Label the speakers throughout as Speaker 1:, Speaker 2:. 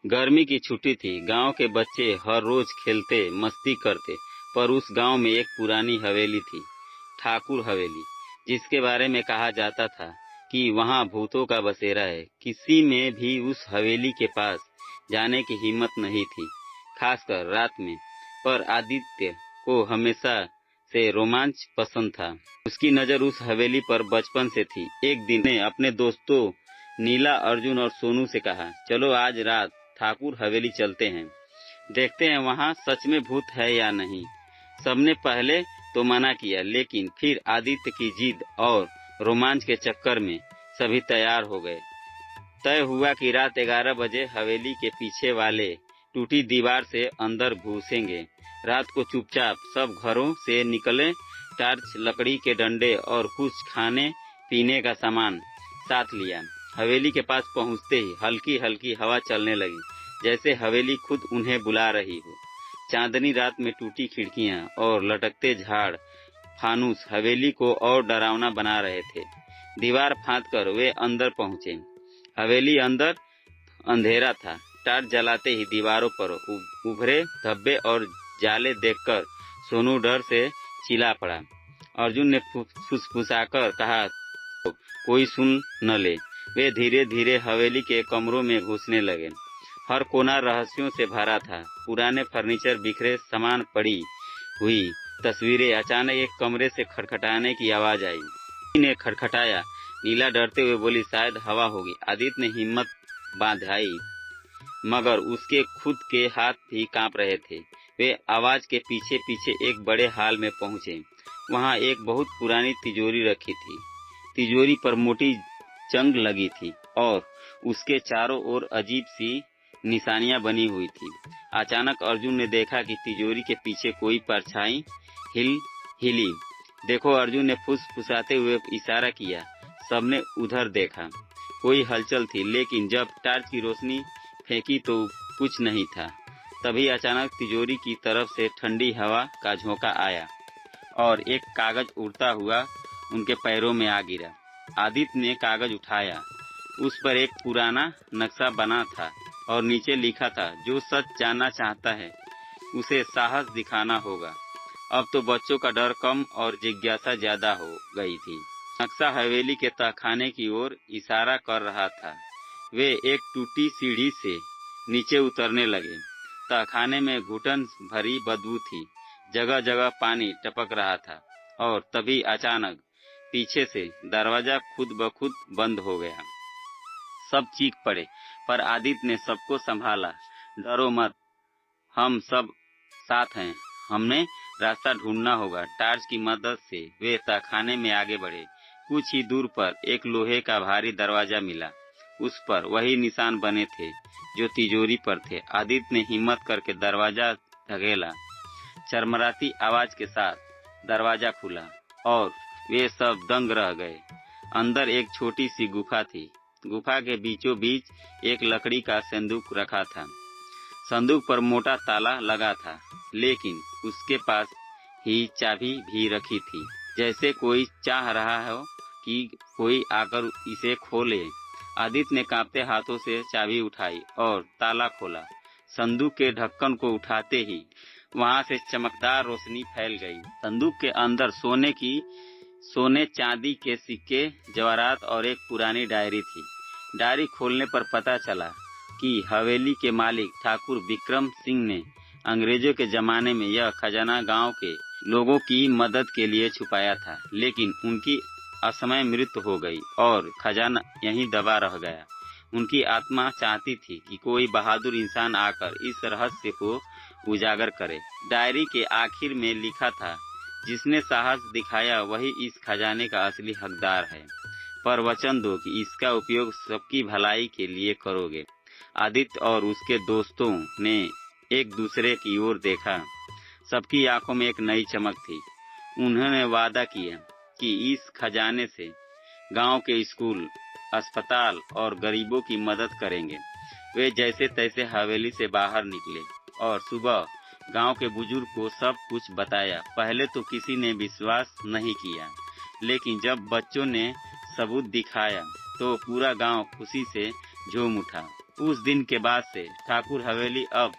Speaker 1: गर्मी की छुट्टी थी। गांव के बच्चे हर रोज खेलते मस्ती करते, पर उस गांव में एक पुरानी हवेली थी, ठाकुर हवेली, जिसके बारे में कहा जाता था कि वहां भूतों का बसेरा है। किसी में भी उस हवेली के पास जाने की हिम्मत नहीं थी, खासकर रात में। पर आदित्य को हमेशा से रोमांच पसंद था। उसकी नजर उस हवेली पर बचपन से थी। एक दिन ने अपने दोस्तों नीला, अर्जुन और सोनू से कहा, चलो आज रात ठाकुर हवेली चलते हैं, देखते हैं वहाँ सच में भूत है या नहीं। सबने पहले तो मना किया, लेकिन फिर आदित्य की जिद और रोमांच के चक्कर में सभी तैयार हो गए। तय हुआ कि रात 11 बजे हवेली के पीछे वाले टूटी दीवार से अंदर घुसेंगे। रात को चुपचाप सब घरों से निकले, टार्च, लकड़ी के डंडे और कुछ खाने पीने का सामान साथ लिया। हवेली के पास पहुंचते ही हल्की हल्की हवा चलने लगी, जैसे हवेली खुद उन्हें बुला रही हो। चांदनी रात में टूटी खिड़कियां और लटकते झाड़ फानूस हवेली को और डरावना बना रहे थे। दीवार फांदकर वे अंदर पहुंचे। हवेली अंदर अंधेरा था। टार्च जलाते ही दीवारों पर उभरे धब्बे और जाले देखकर सोनू डर से चिल्ला पड़ा। अर्जुन ने फुसफुसाकर कहा, कोई सुन न ले। वे धीरे धीरे हवेली के कमरों में घुसने लगे। हर कोना रहस्यों से भरा था। पुराने फर्नीचर, बिखरे सामान, पड़ी हुई तस्वीरें। अचानक एक कमरे से खटखटाने की आवाज आई। किसी ने खटखटाया। नीला डरते हुए बोली, शायद हवा होगी। आदित्य ने हिम्मत बांधाई, मगर उसके खुद के हाथ भी कांप रहे थे। वे आवाज के पीछे पीछे एक बड़े हॉल में पहुंचे। वहां एक बहुत पुरानी तिजोरी रखी थी। तिजोरी पर मोटी जंग लगी थी और उसके चारों ओर अजीब सी निशानियां बनी हुई थी। अचानक अर्जुन ने देखा कि तिजोरी के पीछे कोई परछाई हिली। देखो, अर्जुन ने फुसफुसाते हुए इशारा किया। सबने उधर देखा। कोई हलचल थी, लेकिन जब टार्च की रोशनी फेंकी तो कुछ नहीं था। तभी अचानक तिजोरी की तरफ से ठंडी हवा का झोंका आया और एक कागज उड़ता हुआ उनके पैरों में आ गिरा। आदित्य ने कागज उठाया। उस पर एक पुराना नक्शा बना था और नीचे लिखा था, जो सच जानना चाहता है उसे साहस दिखाना होगा। अब तो बच्चों का डर कम और जिज्ञासा ज्यादा हो गई थी। नक्शा हवेली के तहखाने की ओर इशारा कर रहा था। वे एक टूटी सीढ़ी से नीचे उतरने लगे। तहखाने में घुटन भरी बदबू थी। जगह जगह पानी टपक रहा था और तभी अचानक पीछे से दरवाजा खुद ब खुद बंद हो गया। सब चीख पड़े, पर आदित्य ने सबको संभाला। डरो मत, हम सब साथ हैं। हमने रास्ता ढूंढना होगा। टार्च की मदद से वे तहखाने में आगे बढ़े। कुछ ही दूर पर एक लोहे का भारी दरवाजा मिला। उस पर वही निशान बने थे जो तिजोरी पर थे। आदित्य ने हिम्मत करके दरवाजा धकेला। चरमराती आवाज के साथ दरवाजा खुला और वे सब दंग रह गए। अंदर एक छोटी सी गुफा थी। गुफा के बीचों बीच एक लकड़ी का संदूक रखा था। संदूक पर मोटा ताला लगा था, लेकिन उसके पास ही चाबी भी रखी थी, जैसे कोई चाह रहा हो कि कोई आकर इसे खोले। आदित्य ने कांपते हाथों से चाबी उठाई और ताला खोला। संदूक के ढक्कन को उठाते ही वहां से चमकदार रोशनी फैल गई। संदूक के अंदर सोने चांदी के सिक्के, जवाहरात और एक पुरानी डायरी थी। डायरी खोलने पर पता चला कि हवेली के मालिक ठाकुर विक्रम सिंह ने अंग्रेजों के जमाने में यह खजाना गांव के लोगों की मदद के लिए छुपाया था, लेकिन उनकी असमय मृत्यु हो गई और खजाना यहीं दबा रह गया। उनकी आत्मा चाहती थी कि कोई बहादुर इंसान आकर इस रहस्य को उजागर करे। डायरी के आखिर में लिखा था, जिसने साहस दिखाया वही इस खजाने का असली हकदार है, पर वचन दो कि इसका उपयोग सबकी भलाई के लिए करोगे। आदित्य और उसके दोस्तों ने एक दूसरे की ओर देखा। सबकी आंखों में एक नई चमक थी। उन्होंने वादा किया कि इस खजाने से गांव के स्कूल, अस्पताल और गरीबों की मदद करेंगे। वे जैसे तैसे हवेली से बाहर निकले और सुबह गांव के बुजुर्ग को सब कुछ बताया। पहले तो किसी ने विश्वास नहीं किया, लेकिन जब बच्चों ने सबूत दिखाया तो पूरा गांव खुशी से झूम उठा। उस दिन के बाद से ठाकुर हवेली अब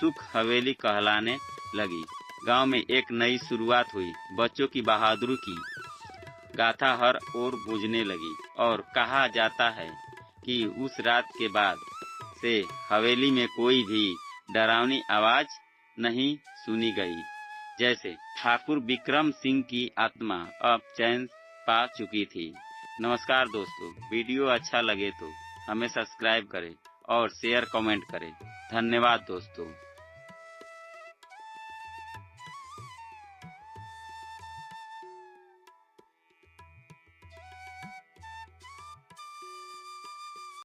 Speaker 1: सुख हवेली कहलाने लगी। गांव में एक नई शुरुआत हुई। बच्चों की बहादुरी की गाथा हर ओर गूंजने लगी और कहा जाता है कि उस रात के बाद से हवेली में कोई भी डरावनी आवाज नहीं सुनी गई। जैसे ठाकुर विक्रम सिंह की आत्मा अब चैन पा चुकी थी। नमस्कार दोस्तों, वीडियो अच्छा लगे तो हमें सब्सक्राइब करें और शेयर कमेंट करें। धन्यवाद दोस्तों।